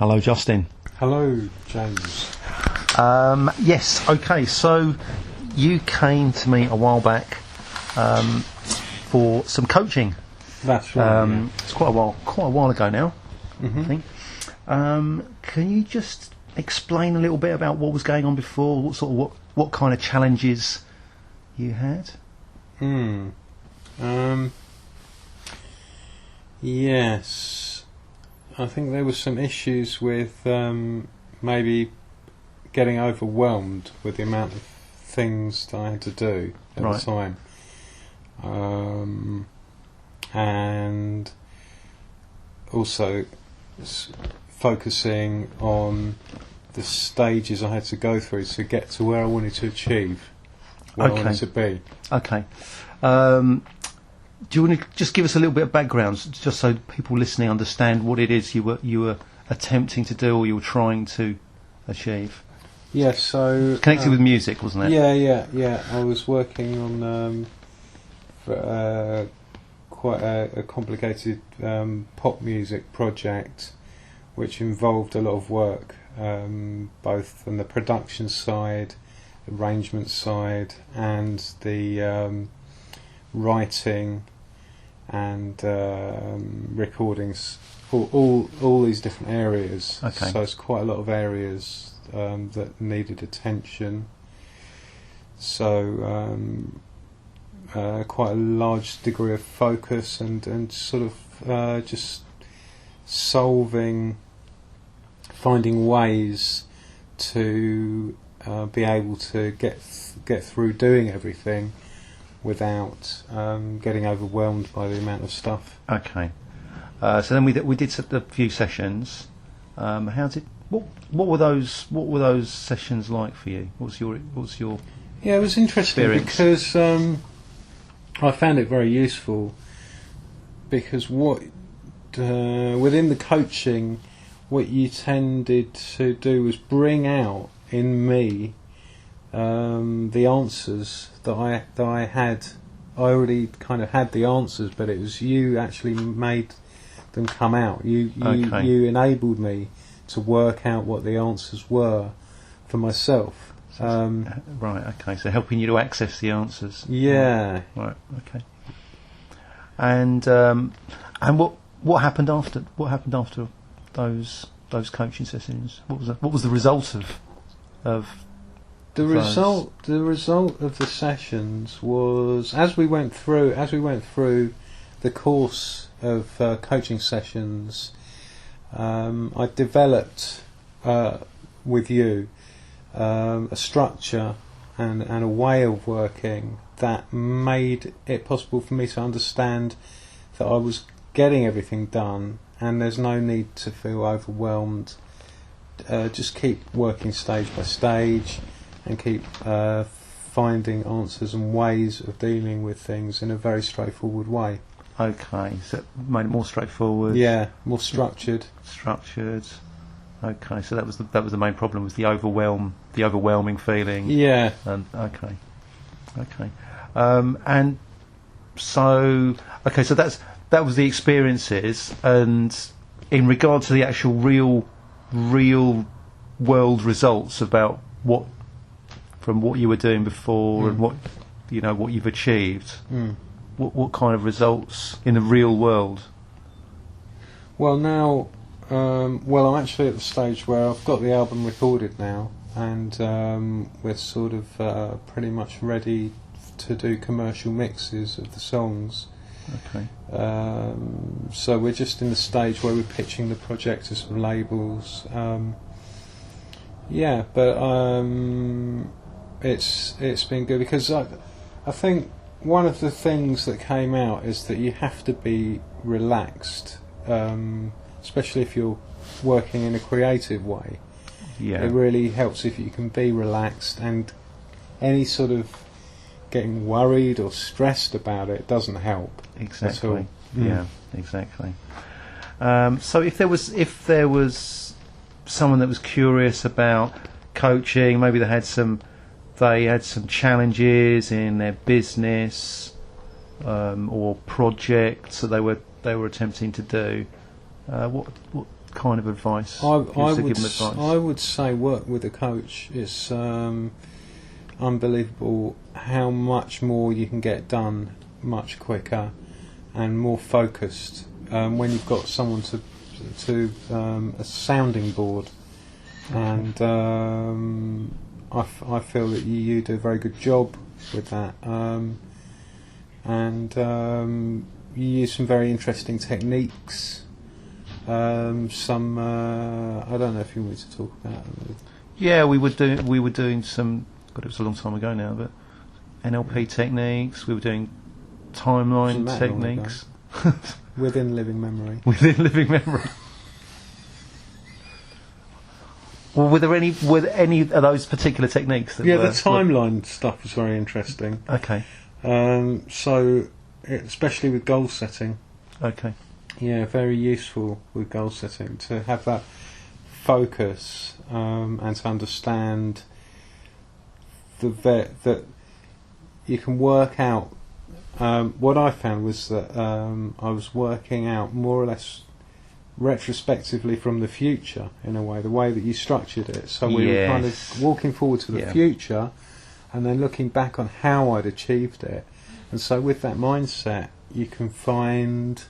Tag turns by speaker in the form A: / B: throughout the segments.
A: Hello, Justin.
B: Hello, James.
A: Yes, okay, so you came to me a while back for some coaching.
B: That's right. Yeah.
A: It's quite a while ago now,
B: Mm-hmm.
A: I think. Can you just explain a little bit about what was going on before? What kind of challenges you had?
B: Yes, I think there were some issues with maybe getting overwhelmed with the amount of things that I had to do at the time, and also focusing on the stages I had to go through to get to where I wanted to achieve, where I wanted to be.
A: Okay. Do you want to just give us a little bit of background, just so people listening understand what it is you were attempting to do or you were trying to achieve?
B: Yeah, so
A: connected with music, wasn't it?
B: Yeah. I was working on quite a complicated pop music project, which involved a lot of work, both on the production side, arrangement side, and the writing and recordings, all these different areas.
A: Okay.
B: So it's quite a lot of areas that needed attention. So quite a large degree of focus and sort of just finding ways to be able to get through doing everything without getting overwhelmed by the amount of stuff.
A: Okay. So then we did a few sessions. What were those sessions like for you? What was your
B: Yeah, it was interesting
A: experience?
B: because I found it very useful, because within the coaching, what you tended to do was bring out in me the answers that I had. I already kind of had the answers, but it was you actually made them come out. You enabled me to work out what the answers were for myself.
A: Right. Okay. So helping you to access the answers.
B: Yeah.
A: Right. Okay. And what happened after? What happened after those coaching sessions? What was the result of
B: the result? The result of the sessions was, as we went through the course of coaching sessions, I developed with you a structure and a way of working that made it possible for me to understand that I was getting everything done, and there's no need to feel overwhelmed. Just keep working stage by stage, and keep finding answers and ways of dealing with things in a very straightforward way.
A: Okay, so it made it more straightforward.
B: Yeah, more structured.
A: Okay, so that was the main problem, was the overwhelming feeling.
B: Yeah.
A: And okay. And so that was the experiences, and in regard to the actual real world results about what you were doing before and what you've achieved. What kind of results in the real world?
B: Well, now, I'm actually at the stage where I've got the album recorded now, and we're sort of pretty much ready to do commercial mixes of the songs.
A: Okay.
B: So we're just in the stage where we're pitching the project to some labels. It's been good, because I think one of the things that came out is that you have to be relaxed, especially if you're working in a creative way.
A: Yeah.
B: It really helps if you can be relaxed, and any sort of getting worried or stressed about it doesn't help.
A: Exactly.
B: At all.
A: Yeah, exactly. So if there was someone that was curious about coaching, maybe they had some challenges in their business or projects that they were attempting to do, what kind of advice?
B: I
A: I
B: would say work with a coach. It's unbelievable how much more you can get done much quicker and more focused when you've got someone to a sounding board. And I feel that you do a very good job with that. And you use some very interesting techniques. I don't know if you want me to talk about it.
A: Yeah, we were doing some. God, it was a long time ago now, but NLP techniques. We were doing timeline techniques
B: within living memory.
A: Within living memory. Well, were any of those particular techniques?
B: The timeline stuff was very interesting.
A: Okay.
B: So, especially with goal setting.
A: Okay.
B: Yeah, very useful with goal setting to have that focus and to understand that you can work out. What I found was that I was working out more or less retrospectively from the future, in a way, the way that you structured it. So we were kind of walking forward to the future and then looking back on how I'd achieved it. And so with that mindset, you can find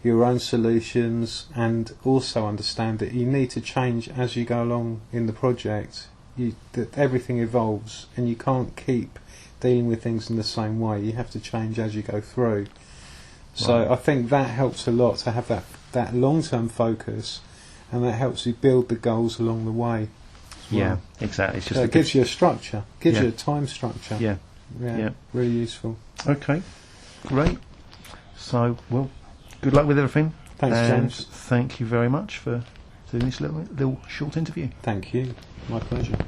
B: your own solutions and also understand that you need to change as you go along in the project. That everything evolves and you can't keep dealing with things in the same way. You have to change as you go through. So I think that helps a lot to have that long-term focus, and that helps you build the goals along the way.
A: Yeah, exactly. It's just
B: it gives you a structure, gives you a time structure.
A: Yeah,
B: really useful.
A: Okay, great. So, well, good luck with everything.
B: Thanks, James.
A: Thank you very much for doing this little short interview.
B: Thank you. My pleasure.